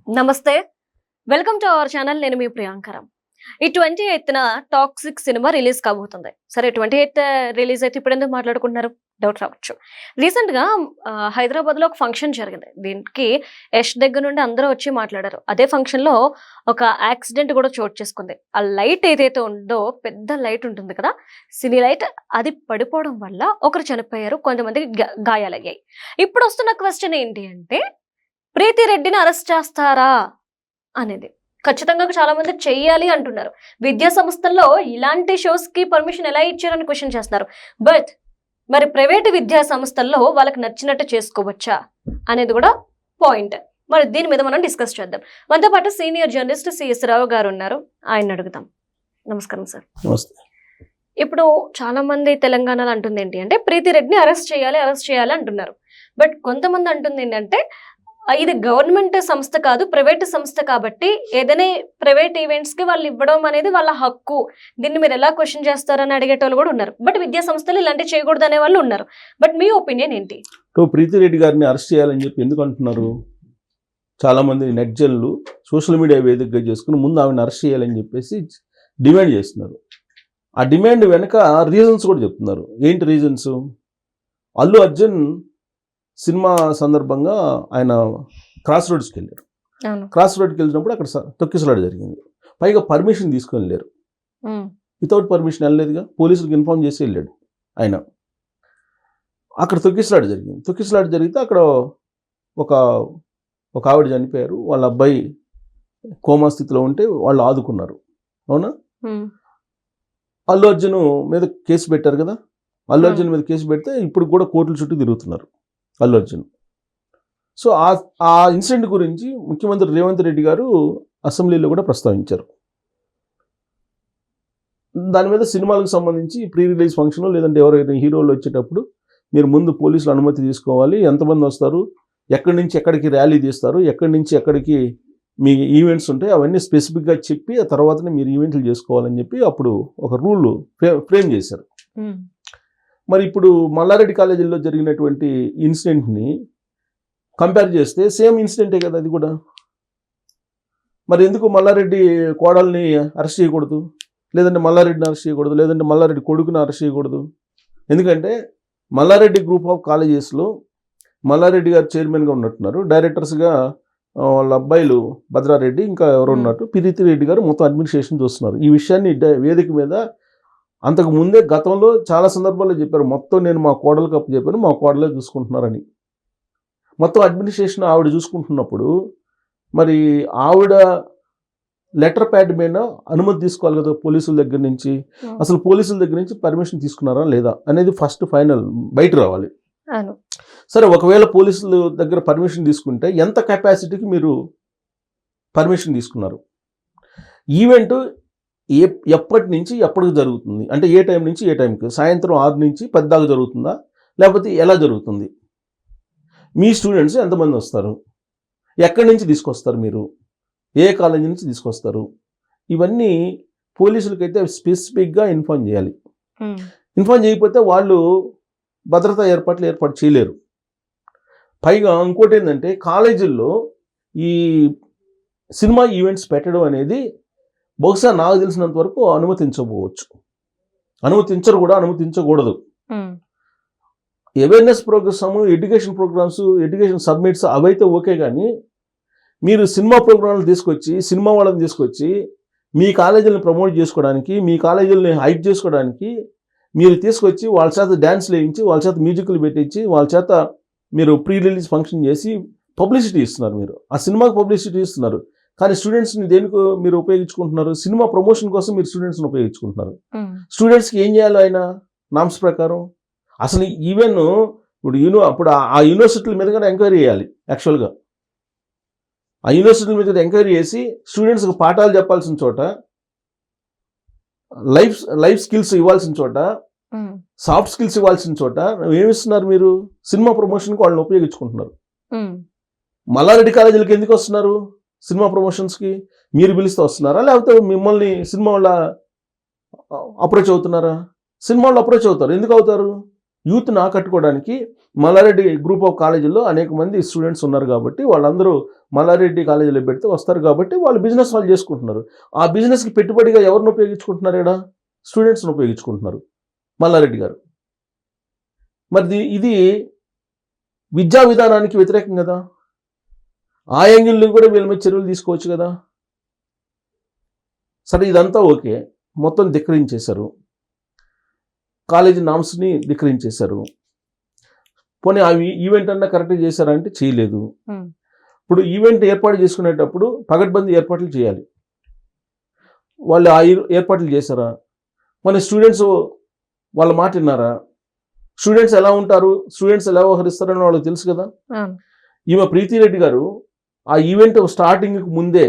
నమస్తే, welcome to our channel. నేను మీ ప్రియాంకరం. ఈ 28న టాక్సిక్ సినిమా రిలీజ్ కాబోతుంది. సరే, 28th రిలీజ్ అయితే ఇప్పుడు ఎందుకు మాట్లాడుకుంటున్నారు డౌట్ రావచ్చు. రీసెంట్ గా హైదరాబాద్ లో ఒక ఫంక్షన్ జరిగింది. దీనికి యష్ దగ్గర నుండి అందరూ వచ్చి మాట్లాడారు. అదే ఫంక్షన్ లో ఒక యాక్సిడెంట్ కూడా చోటు చేసుకుంది. ఆ లైట్ ఏదైతే ఉందో, పెద్ద లైట్ ఉంటుంది కదా, సినీ లైట్, అది పడిపోవడం వల్ల ఒకరు చనిపోయారు, కొంతమందికి గాయాలయ్యాయి. ఇప్పుడు వస్తున్న క్వశ్చన్ ఏంటి అంటే, ప్రీతి రెడ్డిని అరెస్ట్ చేస్తారా అనేది. ఖచ్చితంగా చాలా మంది చెయ్యాలి అంటున్నారు. విద్యా సంస్థల్లో ఇలాంటి షోస్ కి పర్మిషన్ ఎలా ఇచ్చారని క్వశ్చన్ చేస్తున్నారు. బట్ మరి ప్రైవేట్ విద్యా సంస్థల్లో వాళ్ళకి నచ్చినట్టు చేసుకోవచ్చా అనేది కూడా పాయింట్. మరి దీని మీద మనం డిస్కస్ చేద్దాం. మనతో పాటు సీనియర్ జర్నలిస్ట్ సిఎస్ రావు గారు ఉన్నారు, ఆయన అడుగుతాం. నమస్కారం సార్. నమస్తే. ఇప్పుడు చాలా మంది తెలంగాణలో అంటుంది ఏంటి అంటే, ప్రీతి రెడ్డిని అరెస్ట్ చేయాలి అంటున్నారు. బట్ కొంతమంది అంటుంది ఏంటంటే, ఇది గవర్నమెంట్ సంస్థ కాదు, ప్రైవేట్ సంస్థ, కాబట్టి ఏదైనా ప్రైవేట్ ఈవెంట్స్ కి వాళ్ళు ఇవ్వడం అనేది వాళ్ళ హక్కు, దీన్ని మీరు ఎలా క్వశ్చన్ చేస్తారని అడిగేటోళ్ళు కూడా ఉన్నారు. బట్ విద్యా సంస్థలు ఇలాంటివి చేయకూడదు అనే వాళ్ళు ఉన్నారు. బట్ మీ ఒపీనియన్ ఏంటి? ప్రీతి రెడ్డి గారిని అరెస్ట్ చేయాలని చెప్పి ఎందుకు అంటున్నారు? చాలా మంది నెట్జన్లు సోషల్ మీడియా వేదికగా చేసుకుని ముందు ఆమెను అరెస్ట్ చేయాలని చెప్పేసి డిమాండ్ చేస్తున్నారు. ఆ డిమాండ్ వెనక రీజన్స్ కూడా చెప్తున్నారు. ఏంటి రీజన్స్? అల్లు అర్జున్ సినిమా సందర్భంగా ఆయన క్రాస్ రోడ్స్కి వెళ్ళారు. క్రాస్ రోడ్కి వెళ్ళినప్పుడు అక్కడ తొక్కిసలాట జరిగింది. పైగా పర్మిషన్ తీసుకొని వెళ్ళారు. వితౌట్ పర్మిషన్ వెళ్ళలేదుగా, పోలీసులకు ఇన్ఫార్మ్ చేసి వెళ్ళాడు ఆయన. అక్కడ తొక్కిసలాట జరిగితే అక్కడ ఒక ఆవిడ చనిపోయారు. వాళ్ళ అబ్బాయి కోమా స్థితిలో ఉంటే వాళ్ళు ఆదుకున్నారు. అవునా? అల్లు అర్జున్ మీద కేసు పెట్టారు కదా. అల్లు అర్జున్ మీద కేసు పెడితే ఇప్పుడు కూడా కోర్టుల చుట్టూ తిరుగుతున్నారు అల్లు అర్జున్. సో ఆ ఇన్సిడెంట్ గురించి ముఖ్యమంత్రి రేవంత్ రెడ్డి గారు అసెంబ్లీలో కూడా ప్రస్తావించారు. దాని మీద సినిమాలకు సంబంధించి ప్రీ రిలీజ్ ఫంక్షన్ లేదంటే ఎవరైనా హీరోలు వచ్చేటప్పుడు మీరు ముందు పోలీసులు అనుమతి తీసుకోవాలి, ఎంతమంది వస్తారు, ఎక్కడి నుంచి ఎక్కడికి ర్యాలీ తీస్తారు, ఎక్కడి నుంచి ఎక్కడికి మీ ఈవెంట్స్ ఉంటాయి, అవన్నీ స్పెసిఫిక్గా చెప్పి ఆ తర్వాతనే మీరు ఈవెంట్లు చేసుకోవాలని చెప్పి అప్పుడు ఒక రూల్ ఫ్రేమ్ చేశారు. మరి ఇప్పుడు మల్లారెడ్డి కాలేజీలో జరిగినటువంటి ఇన్సిడెంట్ని కంపేర్ చేస్తే సేమ్ ఇన్సిడెంటే కదా అది కూడా. మరి ఎందుకు మల్లారెడ్డి కోడల్ని అరెస్ట్ చేయకూడదు, లేదంటే మల్లారెడ్డిని అరెస్ట్ చేయకూడదు, లేదంటే మల్లారెడ్డి కొడుకుని అరెస్ట్ చేయకూడదు? ఎందుకంటే మల్లారెడ్డి గ్రూప్ ఆఫ్ కాలేజెస్లో మల్లారెడ్డి గారు చైర్మన్గా ఉన్నట్టున్నారు. డైరెక్టర్స్గా వాళ్ళ అబ్బాయిలు భద్రారెడ్డి, ఇంకా ఎవరు ఉన్నట్టు ప్రీతి రెడ్డి గారు మొత్తం అడ్మినిస్ట్రేషన్ చూస్తున్నారు. ఈ విషయాన్ని వేదిక మీద అంతకు ముందే గతంలో చాలా సందర్భాల్లో చెప్పారు, మొత్తం నేను మా కోడలకు అప్పు చెప్పాను, మా కోడలే చూసుకుంటున్నారని. మొత్తం అడ్మినిస్ట్రేషన్ ఆవిడ చూసుకుంటున్నప్పుడు మరి ఆవిడ లెటర్ ప్యాడ్ మీద అనుమతి తీసుకోవాలి కదా పోలీసుల దగ్గర నుంచి. అసలు పోలీసుల దగ్గర నుంచి పర్మిషన్ తీసుకున్నారా లేదా అనేది ఫస్ట్ ఫైనల్ బయట రావాలి. సరే, ఒకవేళ పోలీసుల దగ్గర పర్మిషన్ తీసుకుంటే ఎంత కెపాసిటీకి మీరు పర్మిషన్ తీసుకున్నారు? ఈవెంట్ ఎప్పటి నుంచి ఎప్పటికి జరుగుతుంది అంటే ఏ టైం నుంచి ఏ టైంకి? సాయంత్రం 6 నుంచి 10 దాకా జరుగుతుందా, లేకపోతే ఎలా జరుగుతుంది? మీ స్టూడెంట్స్ ఎంతమంది వస్తారు, ఎక్కడి నుంచి తీసుకొస్తారు, మీరు ఏ కాలేజీ నుంచి తీసుకొస్తారు? ఇవన్నీ పోలీసులకైతే స్పెసిఫిక్గా ఇన్ఫార్మ్ చేయాలి. ఇన్ఫార్మ్ చేయకపోతే వాళ్ళు భద్రతా ఏర్పాటు చేయలేరు. పైగా ఇంకోటి ఏంటంటే, కాలేజీల్లో ఈ సినిమా ఈవెంట్స్ పెట్టడం అనేది బహుశా నాకు తెలిసినంత వరకు అనుమతించకూడదు. Awareness programmes, education programmes, education submits అవైతే ఓకే, కానీ మీరు సినిమా ప్రోగ్రాంలు తీసుకొచ్చి, సినిమా వాళ్ళని తీసుకొచ్చి మీ కాలేజీలను ప్రమోట్ చేసుకోవడానికి, మీ కాలేజీలని హైప్ చేసుకోవడానికి మీరు తీసుకొచ్చి వాళ్ళ చేత డ్యాన్స్లు వేయించి, వాళ్ళ చేత మ్యూజిక్లు పెట్టించి, వాళ్ళ చేత మీరు ప్రీ రిలీజ్ ఫంక్షన్ చేసి పబ్లిసిటీ ఇస్తున్నారు. మీరు ఆ సినిమాకి పబ్లిసిటీ ఇస్తున్నారు, కానీ స్టూడెంట్స్ని దేనికి మీరు ఉపయోగించుకుంటున్నారు? సినిమా ప్రమోషన్ కోసం మీరు స్టూడెంట్స్ని ఉపయోగించుకుంటున్నారు. స్టూడెంట్స్కి ఏం చేయాలి ఆయన నామ్స్ ప్రకారం? అసలు ఈవెన్ ఇప్పుడు ఆ యూనివర్సిటీల మీద కూడా ఎంక్వైరీ చేయాలి. యాక్చువల్గా ఆ యూనివర్సిటీల మీద ఎంక్వైరీ చేసి స్టూడెంట్స్కి పాఠాలు చెప్పాల్సిన చోట, లైఫ్ స్కిల్స్ ఇవ్వాల్సిన చోట, సాఫ్ట్ స్కిల్స్ ఇవ్వాల్సిన చోట ఏమిస్తున్నారు? మీరు సినిమా ప్రమోషన్కి వాళ్ళని ఉపయోగించుకుంటున్నారు. మల్లారెడ్డి కాలేజీలకు ఎందుకు వస్తున్నారు సినిమా ప్రమోషన్స్కి? మీరు పిలిస్తే వస్తున్నారా, లేకపోతే మిమ్మల్ని సినిమా వాళ్ళ అప్రోచ్ అవుతున్నారా? సినిమా వాళ్ళు అప్రోచ్ అవుతారు. ఎందుకు అవుతారు? యూత్ని ఆకట్టుకోవడానికి మల్లారెడ్డి గ్రూప్ ఆఫ్ కాలేజీల్లో అనేక మంది స్టూడెంట్స్ ఉన్నారు కాబట్టి వాళ్ళందరూ మల్లారెడ్డి కాలేజీలో పెడితే వస్తారు కాబట్టి వాళ్ళు బిజినెస్ వాళ్ళు చేసుకుంటున్నారు. ఆ బిజినెస్కి పెట్టుబడిగా ఎవరిని ఉపయోగించుకుంటున్నారు? ఇక్కడ స్టూడెంట్స్ని ఉపయోగించుకుంటున్నారు మల్లారెడ్డి గారు. మరి ఇది విద్యా విధానానికి వ్యతిరేకం కదా. ఆ యాంగిల్లో కూడా వీళ్ళ మీద చర్యలు తీసుకోవచ్చు కదా. సరే, ఇదంతా ఓకే, మొత్తం ధిక్కరించేశారు, కాలేజీ నామ్స్ని ధిక్కరించేశారు. పోనీ ఆ ఈవెంట్ అన్నా కరెక్ట్గా చేశారంటే చేయలేదు. ఇప్పుడు ఈవెంట్ ఏర్పాటు చేసుకునేటప్పుడు పగడ్బందీ ఏర్పాట్లు చేయాలి. వాళ్ళు ఆ ఏర్పాట్లు చేశారా? మన స్టూడెంట్స్ వాళ్ళ మాట విన్నారా? స్టూడెంట్స్ ఎలా ఉంటారు, స్టూడెంట్స్ ఎలా వ్యవహరిస్తారని వాళ్ళకి తెలుసు కదా. ఈమె ప్రీతిరెడ్డి గారు ఆ ఈవెంట్ స్టార్టింగ్కి ముందే,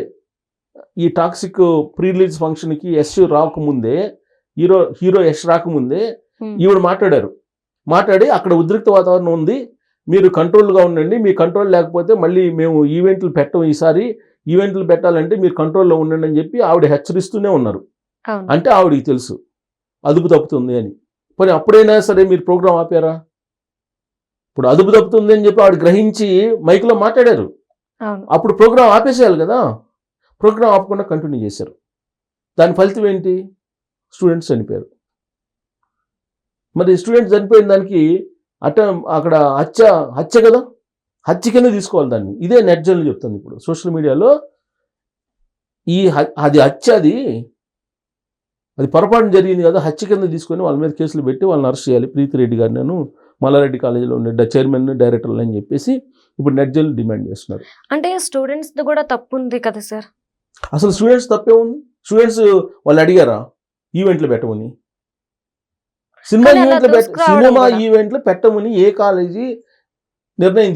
ఈ టాక్సిక్ ప్రీ రిలీజ్ ఫంక్షన్కి యశ్ రాకముందే, హీరో యశ్ రాకముందే ఈవిడ మాట్లాడి అక్కడ ఉద్రిక్త వాతావరణం ఉంది, మీరు కంట్రోల్గా ఉండండి, మీ కంట్రోల్ లేకపోతే మళ్ళీ మేము ఈవెంట్లు పెట్టం, ఈసారి ఈవెంట్లు పెట్టాలంటే మీరు కంట్రోల్లో ఉండండి అని చెప్పి ఆవిడ హెచ్చరిస్తూనే ఉన్నారు. అంటే ఆవిడకి తెలుసు అదుపు తప్పుతుంది అని. పోనీ అప్పుడైనా సరే మీరు ప్రోగ్రాం ఆపారా? ఇప్పుడు అదుపు తప్పుతుంది అని చెప్పి ఆవిడ గ్రహించి మైక్లో మాట్లాడారు. అప్పుడు ప్రోగ్రాం ఆపేసేయాలి కదా. ప్రోగ్రాం ఆపకుండా కంటిన్యూ చేశారు. దాని ఫలితం ఏంటి? స్టూడెంట్స్ చనిపోయారు. మరి స్టూడెంట్స్ చనిపోయిన దానికి అక్కడ హత్య కదా, హత్య కింద తీసుకోవాలి దాన్ని. ఇదే నెట్జన్లు చెప్తుంది ఇప్పుడు సోషల్ మీడియాలో. అది హత్య, అది పొరపాటు జరిగింది కదా, హత్య కింద తీసుకొని వాళ్ళ మీద కేసులు పెట్టి వాళ్ళని అరెస్ట్ చేయాలి. ప్రీతిరెడ్డి గారు, నేను మల్లారెడ్డి కాలేజీలో ఉండే చైర్మన్ డైరెక్టర్లు అని చెప్పేసి ఇప్పుడు నెట్జన్లు డిమాండ్ చేస్తున్నారు. అంటే స్టూడెంట్స్ కూడా తప్పు ఉంది కదా సార్. అసలు స్టూడెంట్స్ తప్పే ఉంది? స్టూడెంట్స్ వాళ్ళు అడిగారా ఈవెంట్లు పెట్టమని? సినిమా ఈవెంట్లు పెట్టమని ఏ కాలేజీ నిర్ణయం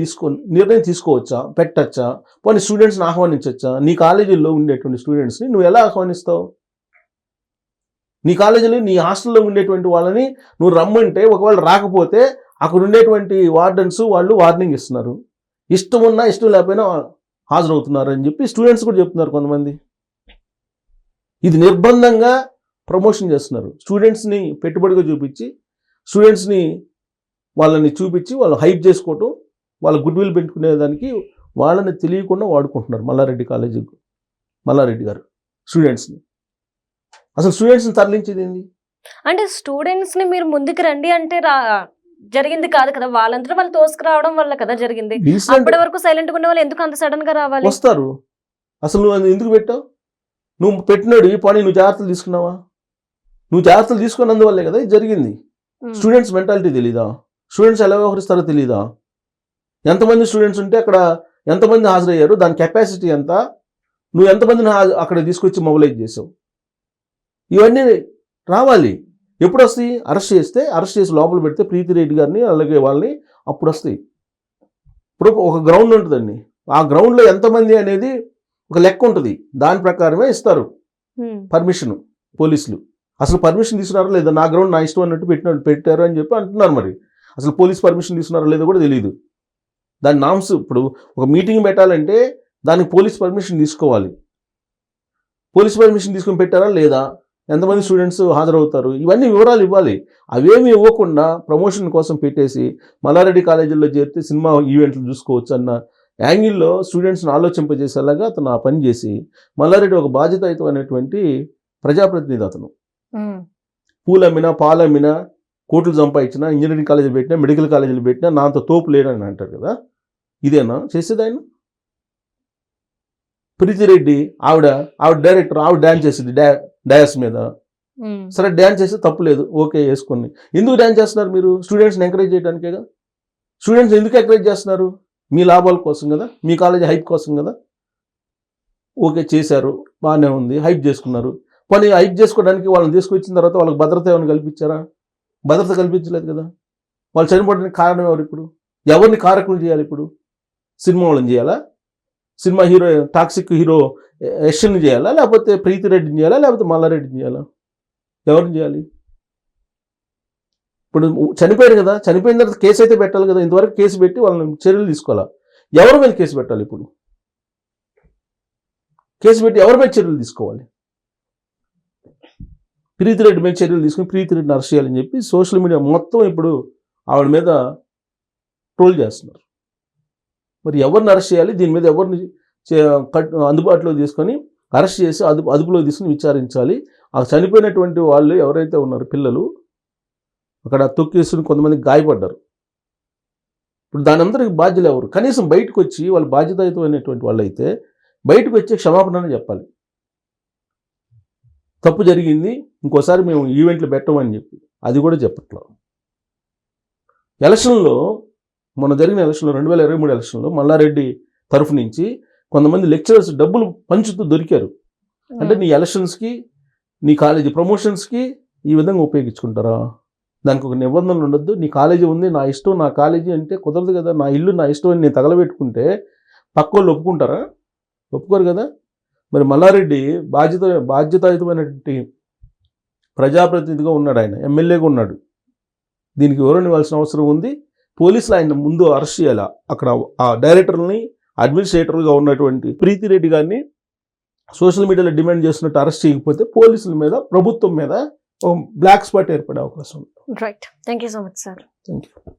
తీసుకోవచ్చా, పెట్టచ్చా? పోనీ స్టూడెంట్స్ని ఆహ్వానించచ్చా? నీ కాలేజీలో ఉండేటువంటి స్టూడెంట్స్ని నువ్వు ఎలా ఆహ్వానిస్తావు? నీ కాలేజీలో నీ హాస్టల్లో ఉండేటువంటి వాళ్ళని నువ్వు రమ్మంటే ఒకవేళ రాకపోతే అక్కడ ఉండేటువంటి వార్డెన్స్ వాళ్ళు వార్నింగ్ ఇస్తున్నారు, ఇష్టం ఉన్నా ఇష్టం లేకపోయినా హాజరవుతున్నారు అని చెప్పి స్టూడెంట్స్ కూడా చెప్తున్నారు కొంతమంది. ఇది నిర్బంధంగా ప్రమోషన్ చేస్తున్నారు. స్టూడెంట్స్ని పెట్టుబడిగా చూపించి, స్టూడెంట్స్ని వాళ్ళని చూపించి వాళ్ళు హైప్ చేసుకోవటం, వాళ్ళ గుడ్ విల్ పెట్టుకునేదానికి వాళ్ళని తెలియకుండా వాడుకుంటున్నారు మల్లారెడ్డి గారు స్టూడెంట్స్ని. అసలు స్టూడెంట్స్ని తరలించేది ఏంది? అంటే స్టూడెంట్స్ని మీరు ముందుకు రండి అంటే జరిగింది కాదు కదా, వాళ్ళంతా వాళ్ళు తోసుకురావడం వల్ల కదా జరిగింది. అప్పటి వరకు సైలెంట్గా ఉండే వాళ్ళు ఎందుకు అంత సడన్ గా రావాలి? వస్తారు. అసలు నువ్వు ఎందుకు పెట్టావు? నువ్వు పెట్టినాడు ఈ పని, నువ్వు జాగ్రత్తలు తీసుకున్నావా? నువ్వు జాగ్రత్తలు తీసుకున్నందువల్లే కదా ఇది జరిగింది. స్టూడెంట్స్ మెంటాలిటీ తెలీదా? స్టూడెంట్స్ ఎలా వ్యవహరిస్తారో తెలీదా? ఎంతమంది స్టూడెంట్స్ ఉంటే అక్కడ ఎంతమంది హాజరయ్యారు, దాని కెపాసిటీ ఎంత, నువ్వు ఎంతమందిని అక్కడ తీసుకొచ్చి మొబిలైజ్ చేసావు, ఇవన్నీ రావాలి. ఎప్పుడు వస్తాయి? అరెస్ట్ చేసి లోపల పెడితే ప్రీతిరెడ్డి గారిని అలాగే వాళ్ళని అప్పుడు వస్తాయి. ఇప్పుడు ఒక గ్రౌండ్ ఉంటుందండి, ఆ గ్రౌండ్లో ఎంతమంది అనేది ఒక లెక్క ఉంటుంది, దాని ప్రకారమే ఇస్తారు పర్మిషన్ పోలీసులు. అసలు పర్మిషన్ తీసుకున్నారో లేదా, నా గ్రౌండ్ నా ఇష్టం అన్నట్టు పెట్టారు అని చెప్పి అంటున్నారు. మరి అసలు పోలీస్ పర్మిషన్ తీసుకున్నారో లేదో కూడా తెలియదు. దాని నామ్స్, ఇప్పుడు ఒక మీటింగ్ పెట్టాలంటే దానికి పోలీస్ పర్మిషన్ తీసుకోవాలి. పోలీస్ పర్మిషన్ తీసుకొని పెట్టారా లేదా, ఎంతమంది స్టూడెంట్స్ హాజరవుతారు, ఇవన్నీ వివరాలు ఇవ్వాలి. అవేమి ఇవ్వకుండా ప్రమోషన్ కోసం పెట్టేసి మల్లారెడ్డి కాలేజీల్లో చేరితే సినిమా ఈవెంట్లు చూసుకోవచ్చు అన్న యాంగిల్లో స్టూడెంట్స్ని ఆలోచింపజేసేలాగా అతను ఆ పని చేసి, మల్లారెడ్డి ఒక బాధ్యతాయుతమైనటువంటి ప్రజాప్రతినిధి. అతను పూలమ్మినా పాలమ్మినా కోట్లు సంపాదించినా ఇంజనీరింగ్ కాలేజీలు పెట్టినా మెడికల్ కాలేజీలు పెట్టినా నా అంత తోపు లేడని అంటారు కదా. ఇదేనా చేసేది ఆయన? ప్రీతిరెడ్డి ఆవిడ డైరెక్టర్, ఆవిడ డ్యాన్స్ చేసింది డయాస్ మీద. సరే, డ్యాన్స్ చేస్తే తప్పు లేదు, ఓకే వేసుకోండి. ఎందుకు డ్యాన్స్ చేస్తున్నారు మీరు? స్టూడెంట్స్ని ఎంకరేజ్ చేయడానికేగా. స్టూడెంట్స్ ఎందుకు ఎంకరేజ్ చేస్తున్నారు? మీ లాభాల కోసం కదా, మీ కాలేజీ హైప్ కోసం కదా. ఓకే చేశారు, బాగానే ఉంది, హైప్ చేసుకున్నారు. పని హైప్ చేసుకోవడానికి వాళ్ళని తీసుకొచ్చిన తర్వాత వాళ్ళకి భద్రత ఏమైనా కల్పించారా? భద్రత కల్పించలేదు కదా. వాళ్ళు చనిపోవడానికి కారణం ఎవరు? ఇప్పుడు ఎవరిని కారకులు చేయాలి? ఇప్పుడు సినిమా వాళ్ళని చేయాలా? సినిమా హీరో టాక్సిక్ హీరో యశ్ని చేయాలా, లేకపోతే ప్రీతిరెడ్డిని చేయాలా, లేకపోతే మల్లారెడ్డిని చేయాలా? ఎవరిని చేయాలి? ఇప్పుడు చనిపోయారు కదా, చనిపోయిన తర్వాత కేసు అయితే పెట్టాలి కదా. ఇంతవరకు కేసు పెట్టి వాళ్ళని చర్యలు తీసుకోవాలా? ఎవరి మీద కేసు పెట్టాలి? ఇప్పుడు కేసు పెట్టి ఎవరి మీద చర్యలు తీసుకోవాలి? ప్రీతిరెడ్డి మీద చర్యలు తీసుకుని ప్రీతిరెడ్డిని అరెస్ట్ చేయాలని చెప్పి సోషల్ మీడియా మొత్తం ఇప్పుడు ఆవిడ మీద ట్రోల్ చేస్తున్నారు. మరి ఎవరిని అరెస్ట్ చేయాలి, దీని మీద ఎవరిని అందుబాటులో తీసుకొని అరెస్ట్ చేసి అదుపులో తీసుకుని విచారించాలి. ఆ చనిపోయినటువంటి వాళ్ళు ఎవరైతే ఉన్నారు పిల్లలు, అక్కడ తొక్కేసుకుని కొంతమంది గాయపడ్డారు. ఇప్పుడు దాని అందరికి బాధ్యులు ఎవరు? కనీసం బయటకు వచ్చి వాళ్ళు బాధ్యతాయుతమైనటువంటి వాళ్ళు అయితే బయటకు వచ్చి క్షమాపణ చెప్పాలి. తప్పు జరిగింది, ఇంకోసారి మేము ఈవెంట్లు పెట్టమని చెప్పి అది కూడా చెప్పట్లేదు. ఎలక్షన్లో మొన్న జరిగిన ఎలక్షన్లో 2023 ఎలక్షన్లో మల్లారెడ్డి తరఫు నుంచి కొంతమంది లెక్చరర్స్ డబ్బులు పంచుతూ దొరికారు. అంటే నీ ఎలక్షన్స్కి, నీ కాలేజీ ప్రమోషన్స్కి ఈ విధంగా ఉపయోగించుకుంటారా? దానికి ఒక నిబంధనలు ఉండొద్దు. నీ కాలేజీ ఉంది, నా ఇష్టం, నా కాలేజీ అంటే కుదరదు కదా. నా ఇల్లు నా ఇష్టం అని నేను తగలబెట్టుకుంటే పక్క వాళ్ళు ఒప్పుకుంటారా? ఒప్పుకోరు కదా. మరి మల్లారెడ్డి బాధ్యతాయుతమైనటువంటి ప్రజాప్రతినిధిగా ఉన్నాడు, ఆయన ఎమ్మెల్యేగా ఉన్నాడు. దీనికి వివరణ ఇవ్వాల్సిన అవసరం ఉంది. పోలీసులు ఆయన ముందు అరెస్ట్ చేయాలి. అక్కడ ఆ డైరెక్టర్ని, అడ్మినిస్ట్రేటర్గా ఉన్నటువంటి ప్రీతిరెడ్డి గారిని సోషల్ మీడియాలో డిమాండ్ చేస్తున్నట్టు అరెస్ట్ చేయకపోతే పోలీసుల మీద, ప్రభుత్వం మీద బ్లాక్ స్పాట్ ఏర్పడే అవకాశం ఉంది. Right, thank you so much sir. Thank you.